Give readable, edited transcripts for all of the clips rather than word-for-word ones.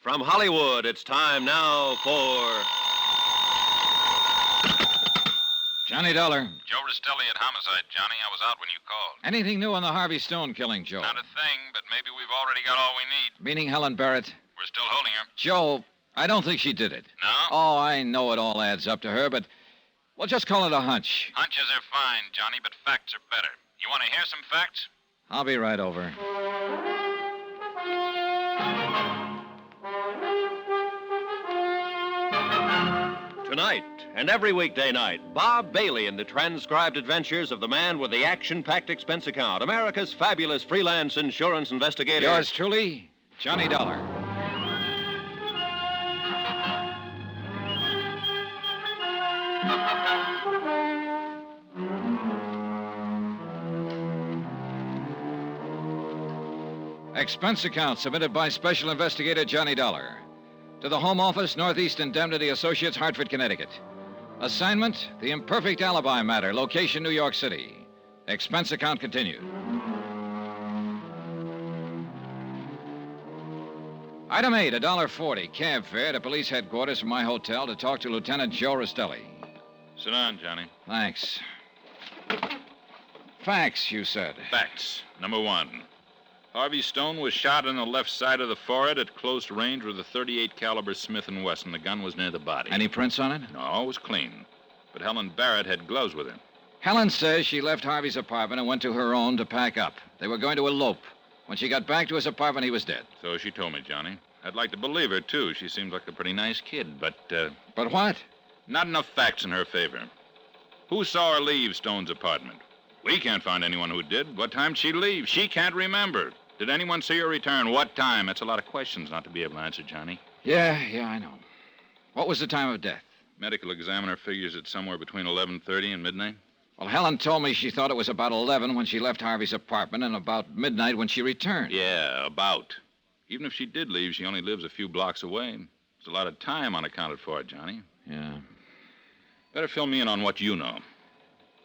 From Hollywood, it's time now for... Johnny Dollar. Joe Restelli at Homicide, Johnny. I was out when you called. Anything new on the Harvey Stone killing, Joe? Not a thing, but maybe we've already got all we need. Meaning Helen Barrett? We're still holding her. Joe, I don't think she did it. No? Oh, I know it all adds up to her, but... Well, just call it a hunch. Hunches are fine, Johnny, but facts are better. You want to hear some facts? I'll be right over. Tonight, and every weekday night, Bob Bailey in the transcribed adventures of the man with the action-packed expense account, America's fabulous freelance insurance investigator. Yours truly, Johnny Dollar. Expense account submitted by Special Investigator Johnny Dollar. To the Home Office, Northeast Indemnity Associates, Hartford, Connecticut. Assignment, the Imperfect Alibi matter, location New York City. Expense account continued. Item 8, $1.40, cab fare to police headquarters from my hotel to talk to Lieutenant Joe Restelli. Sit down, Johnny. Thanks. Facts, you said. Facts. Number 1. Harvey Stone was shot on the left side of the forehead at close range with a .38 caliber Smith & Wesson. The gun was near the body. Any prints on it? No, it was clean. But Helen Barrett had gloves with her. Helen says she left Harvey's apartment and went to her own to pack up. They were going to elope. When she got back to his apartment, he was dead. So she told me, Johnny. I'd like to believe her, too. She seems like a pretty nice kid, but... But what? Not enough facts in her favor. Who saw her leave Stone's apartment? We can't find anyone who did. What time did she leave? She can't remember. Did anyone see her return? What time? That's a lot of questions not to be able to answer, Johnny. Yeah, I know. What was the time of death? Medical examiner figures it's somewhere between 11:30 and midnight. Well, Helen told me she thought it was about 11 when she left Harvey's apartment and about midnight when she returned. Yeah, about. Even if she did leave, she only lives a few blocks away. There's a lot of time unaccounted for, Johnny. Yeah. Better fill me in on what you know.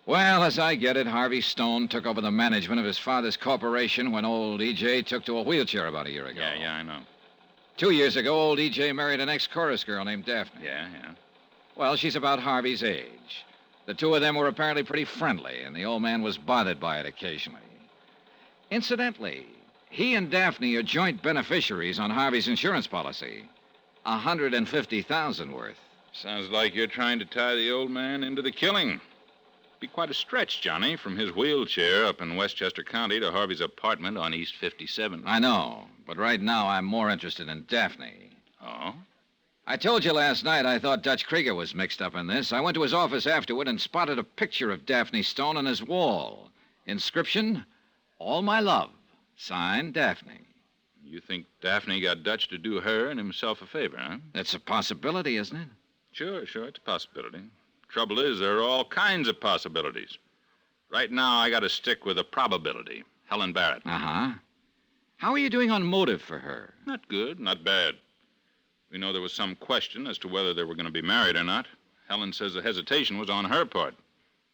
Well, as I get it, Harvey Stone took over the management of his father's corporation when old E.J. took to a wheelchair about a year ago. Yeah, I know. 2 years ago, old E.J. married an ex-chorus girl named Daphne. Yeah. Well, she's about Harvey's age. The two of them were apparently pretty friendly, and the old man was bothered by it occasionally. Incidentally, he and Daphne are joint beneficiaries on Harvey's insurance policy. $150,000 worth. Sounds like you're trying to tie the old man into the killing. Be quite a stretch, Johnny, from his wheelchair up in Westchester County to Harvey's apartment on East 57. I know, but right now I'm more interested in Daphne. Oh? I told you last night I thought Dutch Krieger was mixed up in this. I went to his office afterward and spotted a picture of Daphne Stone on his wall. Inscription, All My Love. Signed, Daphne. You think Daphne got Dutch to do her and himself a favor, huh? That's a possibility, isn't it? Sure, it's a possibility. Trouble is, there are all kinds of possibilities. Right now, I got to stick with a probability. Helen Barrett. Uh-huh. How are you doing on motive for her? Not good, not bad. We know there was some question as to whether they were going to be married or not. Helen says the hesitation was on her part.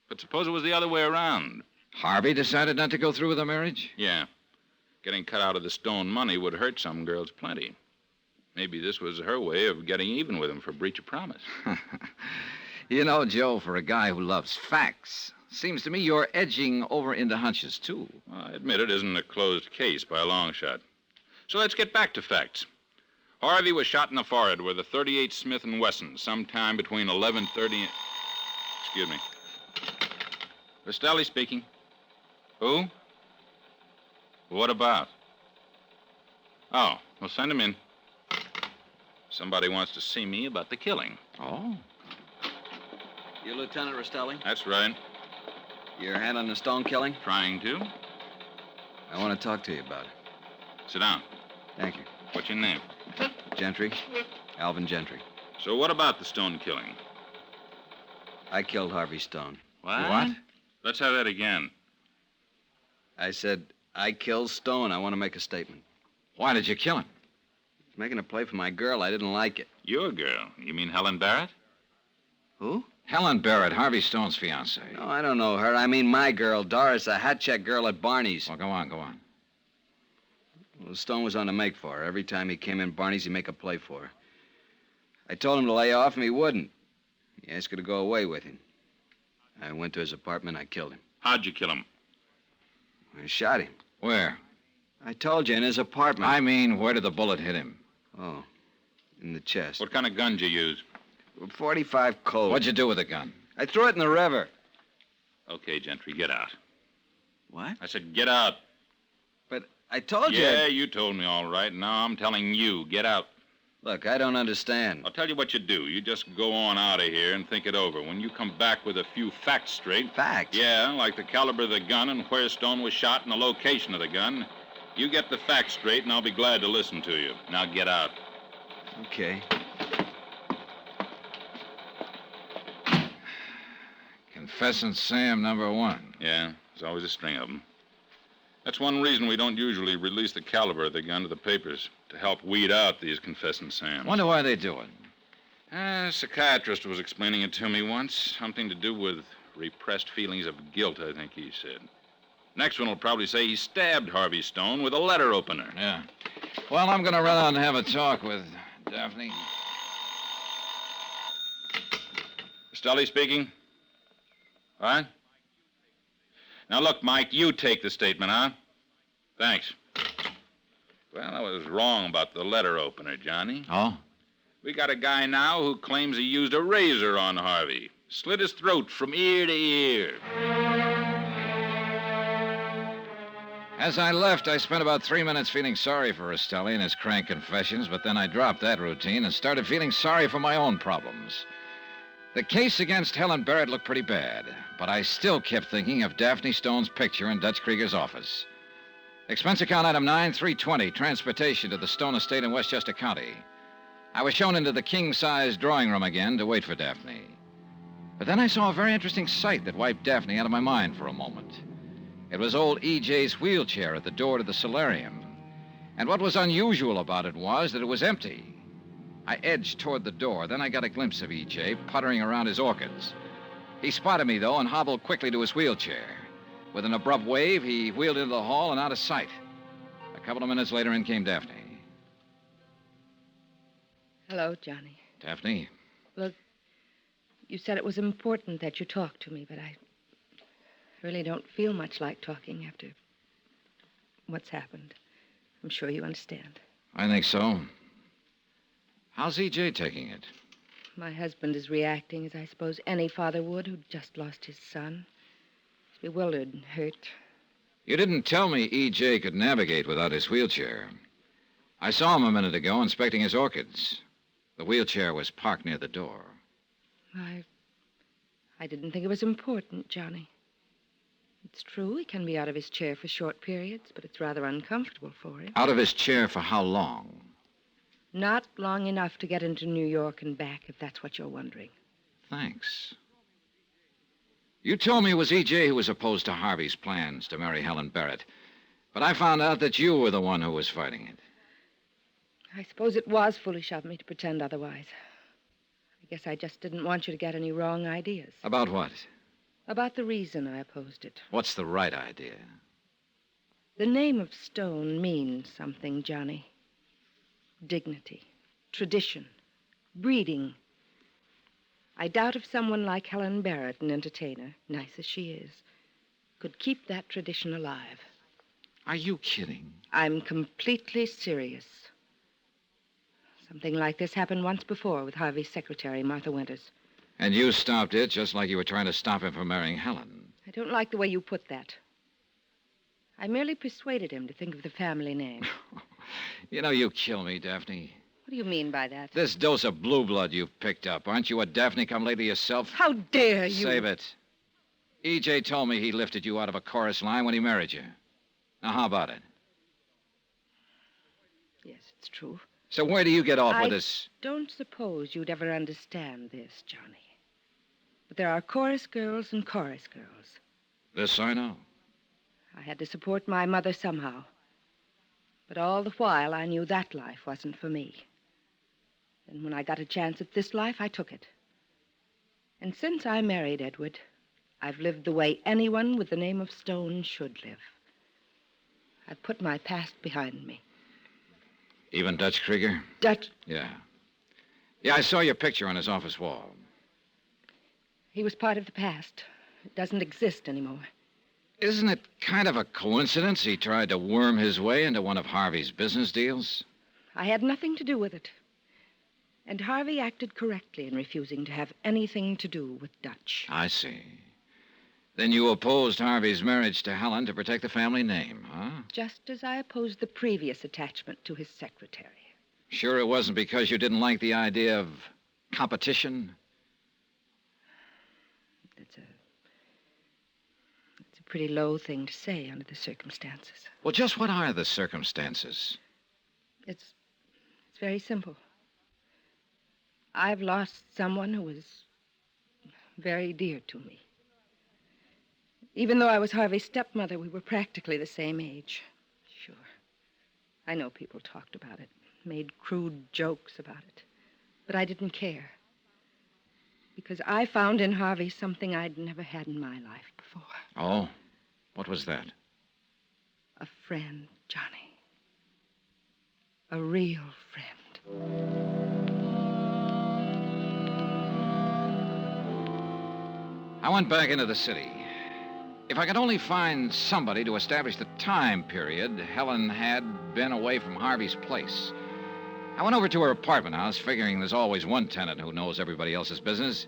But suppose it was the other way around. Harvey decided not to go through with the marriage? Yeah. Getting cut out of the Stone money would hurt some girls plenty. Maybe this was her way of getting even with him for breach of promise. You know, Joe, for a guy who loves facts, seems to me you're edging over into hunches, too. Well, I admit it isn't a closed case by a long shot. So let's get back to facts. Harvey was shot in the forehead with a .38 Smith & Wesson sometime between 11:30 and... Excuse me. Restelli speaking. Who? What about? Oh, well, send him in. Somebody wants to see me about the killing. Oh? You Lieutenant Restelli? That's right. You're handling the Stone killing? Trying to. I want to talk to you about it. Sit down. Thank you. What's your name? Gentry. Alvin Gentry. So what about the Stone killing? I killed Harvey Stone. What? Let's have that again. I said, I killed Stone. I want to make a statement. Why did you kill him? He was making a play for my girl. I didn't like it. Your girl? You mean Helen Barrett? Who? Helen Barrett, Harvey Stone's fiancée. No, I don't know her. I mean my girl, Doris, a hat check girl at Barney's. Well, go on. Well, Stone was on the make for her. Every time he came in Barney's, he'd make a play for her. I told him to lay off, and he wouldn't. He asked her to go away with him. I went to his apartment, I killed him. How'd you kill him? I shot him. Where? I told you, in his apartment. I mean, where did the bullet hit him? Oh, in the chest. What kind of gun did you use? 45 Colt. What'd you do with the gun? I threw it in the river. Okay, Gentry, get out. What? I said get out. But I told you. Yeah, you told me all right. Now I'm telling you, get out. Look, I don't understand. I'll tell you what you do. You just go on out of here and think it over. When you come back with a few facts straight... Facts? Yeah, like the caliber of the gun and where Stone was shot and the location of the gun. You get the facts straight, and I'll be glad to listen to you. Now get out. Okay. Confessing Sam #1. Yeah, there's always a string of them. That's one reason we don't usually release the caliber of the gun to the papers, to help weed out these confessing Sams. Wonder why they do it. A psychiatrist was explaining it to me once. Something to do with repressed feelings of guilt, I think he said. Next one will probably say he stabbed Harvey Stone with a letter opener. Yeah. Well, I'm going to run out and have a talk with Daphne. Stelly speaking. What? Now, look, Mike, you take the statement, huh? Thanks. Well, I was wrong about the letter opener, Johnny. Oh? We got a guy now who claims he used a razor on Harvey. Slit his throat from ear to ear. As I left, I spent about 3 minutes feeling sorry for Rastelli and his crank confessions, but then I dropped that routine and started feeling sorry for my own problems. The case against Helen Barrett looked pretty bad, but I still kept thinking of Daphne Stone's picture in Dutch Krieger's office. Expense account item 9320, transportation to the Stone estate in Westchester County. I was shown into the king-size drawing room again to wait for Daphne. But then I saw a very interesting sight that wiped Daphne out of my mind for a moment. It was old E.J.'s wheelchair at the door to the solarium. And what was unusual about it was that it was empty. I edged toward the door. Then I got a glimpse of E.J. puttering around his orchids. He spotted me, though, and hobbled quickly to his wheelchair. With an abrupt wave, he wheeled into the hall and out of sight. A couple of minutes later, in came Daphne. Hello, Johnny. Daphne? Look, you said it was important that you talk to me, but I really don't feel much like talking after what's happened. I'm sure you understand. I think so. How's E.J. taking it? My husband is reacting as I suppose any father would who'd just lost his son. He's bewildered and hurt. You didn't tell me E.J. could navigate without his wheelchair. I saw him a minute ago inspecting his orchids. The wheelchair was parked near the door. I didn't think it was important, Johnny. It's true, he can be out of his chair for short periods, but it's rather uncomfortable for him. Out of his chair for how long? Not long enough to get into New York and back, if that's what you're wondering. Thanks. You told me it was E.J. who was opposed to Harvey's plans to marry Helen Barrett, but I found out that you were the one who was fighting it. I suppose it was foolish of me to pretend otherwise. I guess I just didn't want you to get any wrong ideas. About what? About the reason I opposed it. What's the right idea? The name of Stone means something, Johnny. Dignity, tradition, breeding. I doubt if someone like Helen Barrett, an entertainer, nice as she is, could keep that tradition alive. Are you kidding? I'm completely serious. Something like this happened once before with Harvey's secretary, Martha Winters. And you stopped it just like you were trying to stop him from marrying Helen. I don't like the way you put that. I merely persuaded him to think of the family name. You know, you kill me, Daphne. What do you mean by that? This dose of blue blood you've picked up. Aren't you a Daphne come lately yourself? How dare you? Save it. E.J. told me he lifted you out of a chorus line when he married you. Now, how about it? Yes, it's true. So where do you get off with this? I don't suppose you'd ever understand this, Johnny. But there are chorus girls and chorus girls. This I know. I had to support my mother somehow. But all the while, I knew that life wasn't for me. And when I got a chance at this life, I took it. And since I married Edward, I've lived the way anyone with the name of Stone should live. I've put my past behind me. Even Dutch Krieger? Dutch. Yeah. Yeah, I saw your picture on his office wall. He was part of the past. It doesn't exist anymore. Isn't it kind of a coincidence he tried to worm his way into one of Harvey's business deals? I had nothing to do with it. And Harvey acted correctly in refusing to have anything to do with Dutch. I see. Then you opposed Harvey's marriage to Helen to protect the family name, huh? Just as I opposed the previous attachment to his secretary. Sure it wasn't because you didn't like the idea of competition? It's a pretty low thing to say under the circumstances. Well, just what are the circumstances? It's very simple. I've lost someone who was very dear to me. Even though I was Harvey's stepmother, we were practically the same age. Sure. I know people talked about it, made crude jokes about it. But I didn't care. Because I found in Harvey something I'd never had in my life before. Oh? What was that? A friend, Johnny. A real friend. I went back into the city. If I could only find somebody to establish the time period Helen had been away from Harvey's place. I went over to her apartment house, figuring there's always one tenant who knows everybody else's business.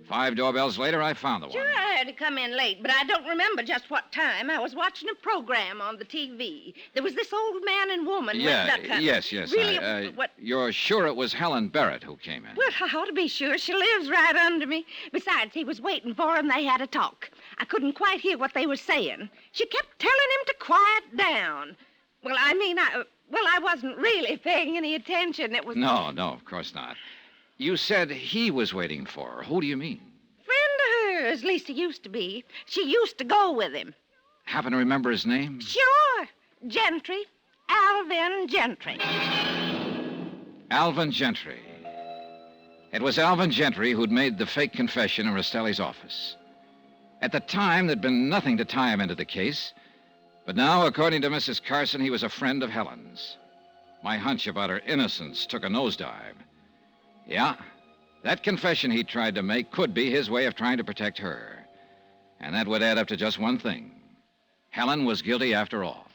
5 doorbells later, I found the one. Sure, I had to come in late, but I don't remember just what time. I was watching a program on the TV. There was this old man and woman with duck hunting. Yes. Really, what? You're sure it was Helen Barrett who came in? Well, I ought to be sure. She lives right under me. Besides, he was waiting for him. They had a talk. I couldn't quite hear what they were saying. She kept telling him to quiet down. Well, I wasn't really paying any attention. It was... No, of course not. You said he was waiting for her. Who do you mean? Friend of hers, at least he used to be. She used to go with him. Happen to remember his name? Sure. Gentry. Alvin Gentry. Alvin Gentry. It was Alvin Gentry who'd made the fake confession in Rastelli's office. At the time, there'd been nothing to tie him into the case. But now, according to Mrs. Carson, he was a friend of Helen's. My hunch about her innocence took a nosedive. Yeah, that confession he tried to make could be his way of trying to protect her. And that would add up to just one thing. Helen was guilty after all.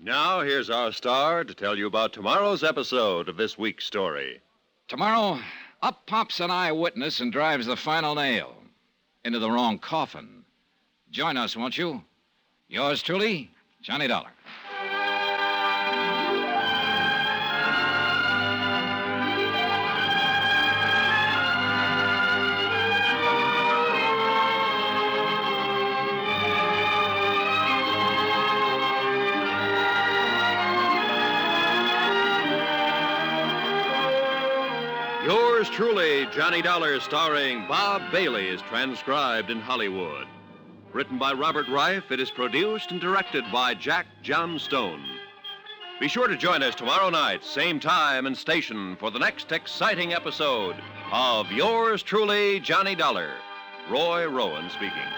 Now, here's our star to tell you about tomorrow's episode of this week's story. Tomorrow, up pops an eyewitness and drives the final nail into the wrong coffin. Join us, won't you? Yours truly, Johnny Dollar. Yours truly, Johnny Dollar, starring Bob Bailey, is transcribed in Hollywood. Written by Robert Reif, it is produced and directed by Jack John Stone. Be sure to join us tomorrow night, same time and station, for the next exciting episode of Yours truly, Johnny Dollar. Roy Rowan speaking.